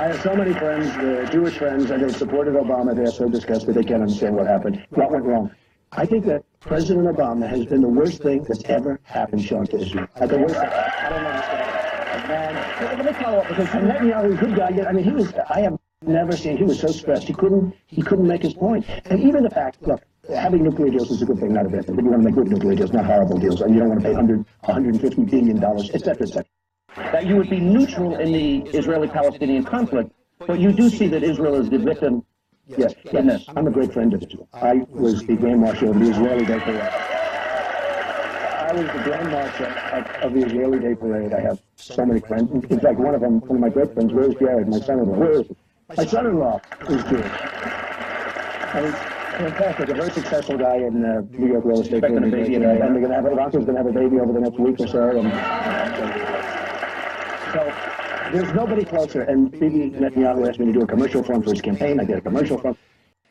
I have so many friends, Jewish friends, and they supported Obama. They're so disgusted they can't understand what happened. What went wrong? I think that President Obama has been the worst thing that's ever happened, Sean, to Israel. The worst thing. I don't understand. And let me follow up, because Netanyahu was a good guy. I mean, I have never seen, he was so stressed. He couldn't make his point. And even the fact, look, having nuclear deals is a good thing, not a bad thing. But you want to make good nuclear deals, not horrible deals. And you don't want to pay $150 billion, et cetera, et cetera. That you would be neutral in the Israeli-Palestinian conflict, but you do see that Israel is the victim. Yes, in this. I'm a great friend of Israel. I was the Grand Marshal of the Israeli Day Parade. I was the Grand Marshal of the Israeli Day Parade. I have so many friends. In fact, one of my great friends, where's Jared, my son-in-law? Where is he? My son-in-law is Jewish. And he's fantastic, a very successful guy in New York real estate. Expecting a baby, and they're going to have Ivanka's going to have a baby over the next week or so. So there's nobody closer. And Bibi Netanyahu asked me to do a commercial for him for his campaign. I did a commercial for him.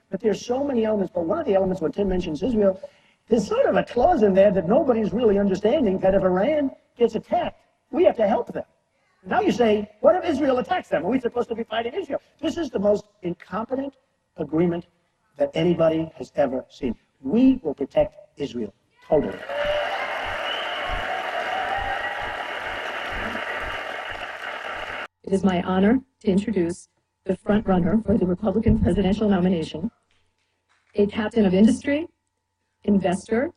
But there's so many elements. But one of the elements when Tim mentions Israel, there's sort of a clause in there that nobody's really understanding, that if Iran gets attacked, we have to help them. Now you say, what if Israel attacks them? Are we supposed to be fighting Israel? This is the most incompetent agreement that anybody has ever seen. We will protect Israel, totally. It is my honor to introduce the front runner for the Republican presidential nomination, a captain of industry, investor,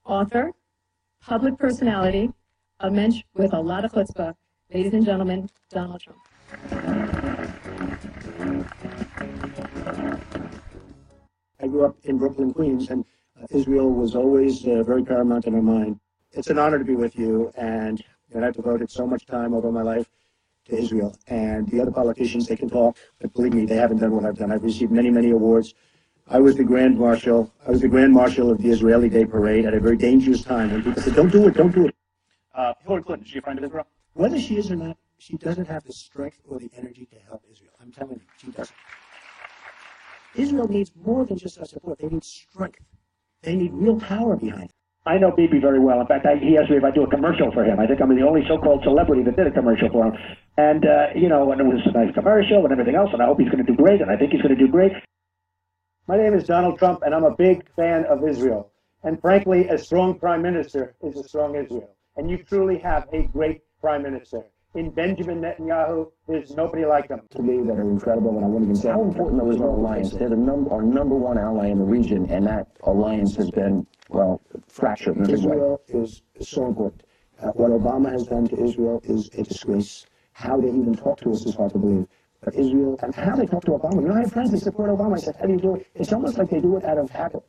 author, public personality, a mensch with a lot of chutzpah. Ladies and gentlemen, Donald Trump. I grew up in Brooklyn, Queens, and Israel was always very paramount in our mind. It's an honor to be with you, and I've devoted so much time over my life to Israel. And the other politicians, they can talk, but believe me, they haven't done what I've done. I've received many, many awards. I was the Grand Marshal. I was the Grand Marshal of the Israeli Day Parade at a very dangerous time when people said, "Don't do it, don't do it." Hillary Clinton, is she a friend of Israel? Whether she is or not, she doesn't have the strength or the energy to help Israel. I'm telling you, she doesn't. Israel needs more than just our support. They need strength. They need real power behind it. I know Bibi very well. In fact, he asked me if I do a commercial for him. I think I'm the only so-called celebrity that did a commercial for him. And, and it was a nice commercial and everything else, and I hope he's going to do great, and I think he's going to do great. My name is Donald Trump, and I'm a big fan of Israel. And frankly, a strong prime minister is a strong Israel. And you truly have a great prime minister. In Benjamin Netanyahu, there's nobody like him. To me, that are incredible, and I wouldn't even say how important is our alliance. They're our number one ally in the region, and that alliance has been, well, fractured. Israel is so important. What Obama has done to Israel is a disgrace. How they even talk to us is hard to believe. But Israel, and how they talk to Obama. I have friends that support Obama. I said, how do you do it? It's almost like they do it out of habit.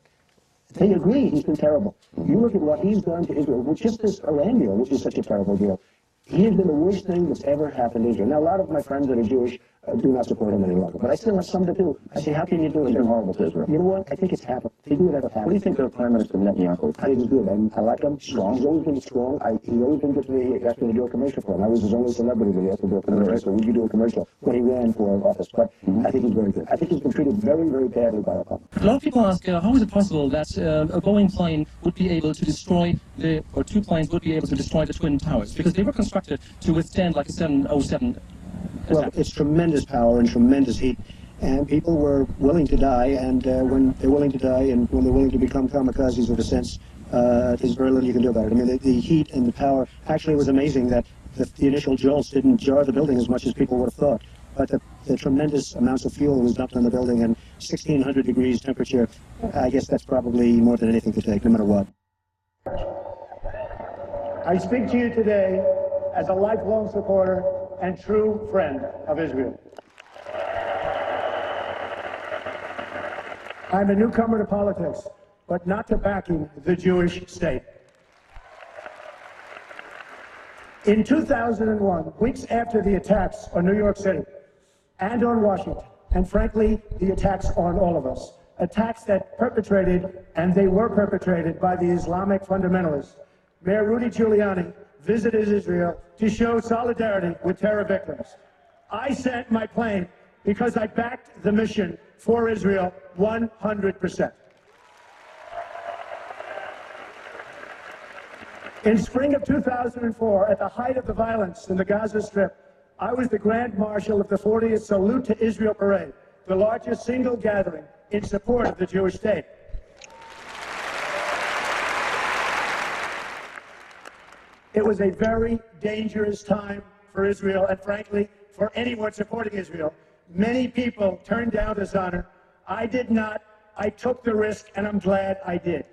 They agree he's been terrible. You look at what he's done to Israel, which is this Iran deal, which is such a terrible deal. He has been the worst thing that's ever happened to Israel. Now, a lot of my friends that are Jewish do not support him any longer, but I still have some that do. I say, how can you do it? It's been horrible to Israel. You know what? I think it's happened. They do it out of habit. What do you think of Prime Minister Netanyahu? I think he's good. I like him. Strong. He's always been strong. He's always been good to me. He asked me to do a commercial for him. I was his only celebrity that he asked me to do a commercial. So would you do a commercial when he ran for office? But I think he's very good. I think he's been treated very, very badly by Obama. A lot of people ask, how is it possible that a Boeing plane would be able to destroy or two planes would be able to destroy the Twin Towers? Because they were constructed to withstand like a 707 Well, it's tremendous power and tremendous heat, and people were willing to die, and when they're willing to die and when they're willing to become kamikazes in a sense, there's very little you can do about it. I mean, the heat and the power, actually it was amazing that the initial jolts didn't jar the building as much as people would have thought, but the tremendous amounts of fuel was dumped on the building, and 1,600 degrees temperature, I guess that's probably more than anything to take, no matter what. I speak to you today as a lifelong supporter and true friend of Israel. I'm a newcomer to politics, but not to backing the Jewish state. In 2001, weeks after the attacks on New York City and on Washington, and frankly, the attacks on all of us, attacks that perpetrated, and they were perpetrated by the Islamic fundamentalists, Mayor Rudy Giuliani visited Israel to show solidarity with terror victims. I sent my plane because I backed the mission for Israel 100%. In spring of 2004, at the height of the violence in the Gaza Strip, I was the Grand Marshal of the 40th Salute to Israel Parade, the largest single gathering in support of the Jewish state. It was a very dangerous time for Israel and, frankly, for anyone supporting Israel. Many people turned down this honor. I did not. I took the risk, and I'm glad I did.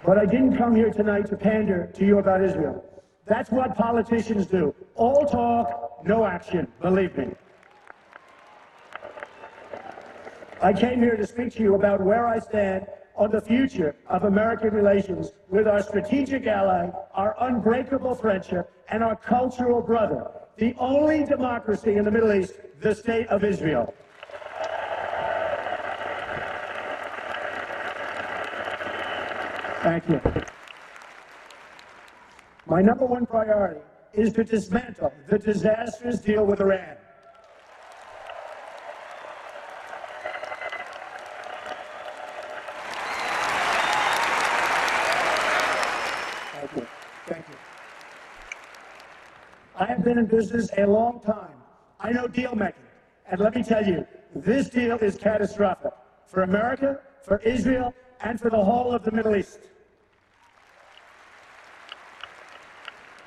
But I didn't come here tonight to pander to you about Israel. That's what politicians do. All talk, no action, believe me. I came here to speak to you about where I stand on the future of American relations with our strategic ally, our unbreakable friendship, and our cultural brother, the only democracy in the Middle East, the State of Israel. Thank you. My number one priority is to dismantle the disastrous deal with Iran. Thank you. Thank you. I have been in business a long time. I know deal making. And let me tell you, this deal is catastrophic for America, for Israel, and for the whole of the Middle East.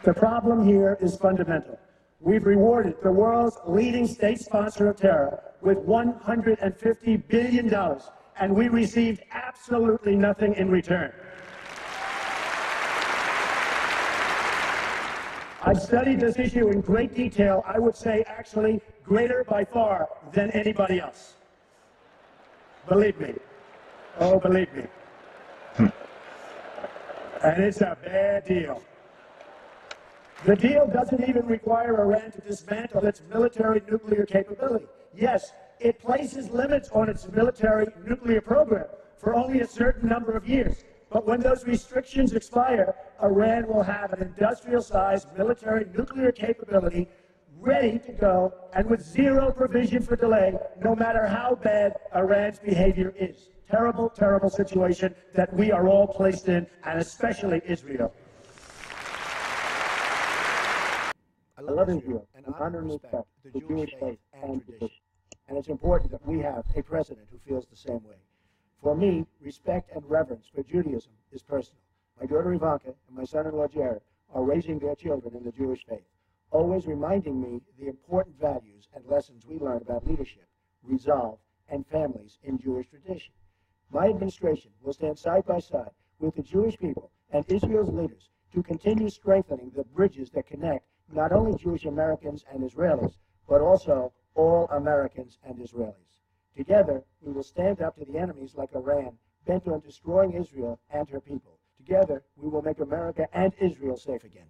The problem here is fundamental. We've rewarded the world's leading state sponsor of terror with $150 billion, and we received absolutely nothing in return. I've studied this issue in great detail, I would say actually greater by far than anybody else. Believe me. Oh, believe me. And it's a bad deal. The deal doesn't even require Iran to dismantle its military nuclear capability. Yes, it places limits on its military nuclear program for only a certain number of years. But when those restrictions expire, Iran will have an industrial-sized military nuclear capability ready to go and with zero provision for delay, no matter how bad Iran's behavior is. Terrible, terrible situation that we are all placed in, and especially Israel. I love Israel and honor and respect the Jewish faith and tradition. And it's important that we have a president who feels the same way. For me, respect and reverence for Judaism is personal. My daughter Ivanka and my son-in-law Jared are raising their children in the Jewish faith, always reminding me the important values and lessons we learn about leadership, resolve, and families in Jewish tradition. My administration will stand side by side with the Jewish people and Israel's leaders to continue strengthening the bridges that connect not only Jewish Americans and Israelis, but also all Americans and Israelis. Together, we will stand up to the enemies like Iran, bent on destroying Israel and her people. Together, we will make America and Israel safe again.